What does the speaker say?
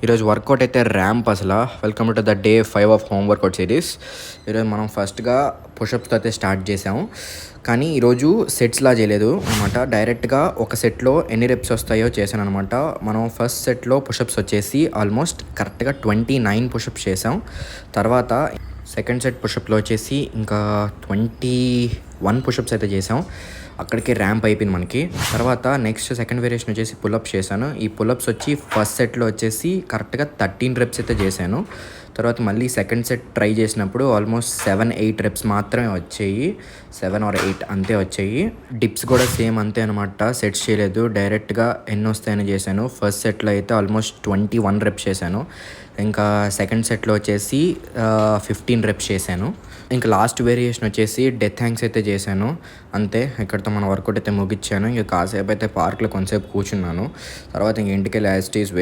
ఈరోజు వర్కౌట్ అయితే ర్యాంప్ అసలు. Welcome to the day 5 of home workout series. ఈరోజు మనం ఫస్ట్గా పుషప్స్తో అయితే స్టార్ట్ చేసాము, కానీ ఈరోజు సెట్స్లా చేయలేదు అనమాట. డైరెక్ట్గా ఒక సెట్లో ఎన్ని రెప్స్ వస్తాయో చేశాను అనమాట. మనం ఫస్ట్ సెట్లో పుషప్స్ వచ్చేసి ఆల్మోస్ట్ కరెక్ట్గా 29 పుషప్స్ చేసాం. తర్వాత సెకండ్ సెట్ పుషప్లో వచ్చేసి ఇంకా 21 పుషప్స్ అయితే చేసాం. అక్కడికి ర్యాంప్ అయిపోయింది మనకి. తర్వాత నెక్స్ట్ సెకండ్ వేరియేషన్ వచ్చేసి పుల్అప్స్ చేశాను. ఈ పుల్అప్స్ వచ్చి ఫస్ట్ సెట్లో వచ్చేసి కరెక్ట్గా 13 రెప్స్ అయితే చేశాను. తర్వాత మళ్ళీ సెకండ్ సెట్ ట్రై చేసినప్పుడు ఆల్మోస్ట్ 7-8 రెప్స్ మాత్రమే వచ్చాయి, 7 or 8 అంతే వచ్చాయి. డిప్స్ కూడా సేమ్ అంతే అనమాట, సెట్స్ చేయలేదు, డైరెక్ట్గా ఎన్ని వస్తాయని చేశాను. ఫస్ట్ సెట్లో అయితే ఆల్మోస్ట్ 21 రెప్స్ చేశాను. ఇంకా సెకండ్ సెట్లో వచ్చేసి 15 రెప్స్ చేశాను. ఇంకా లాస్ట్ వేరియేషన్ వచ్చేసి డెత్ హ్యాంగ్స్ అయితే చేశాను అంతే. ఇక్కడితో మన వర్కౌట్ అయితే ముగించాను. ఇంకా కాసేపు అయితే పార్క్లో కొంతసేపు కూర్చున్నాను. తర్వాత ఇంక ఇంటికి వెళ్ళి యాజ్ ఇట్ ఈజ్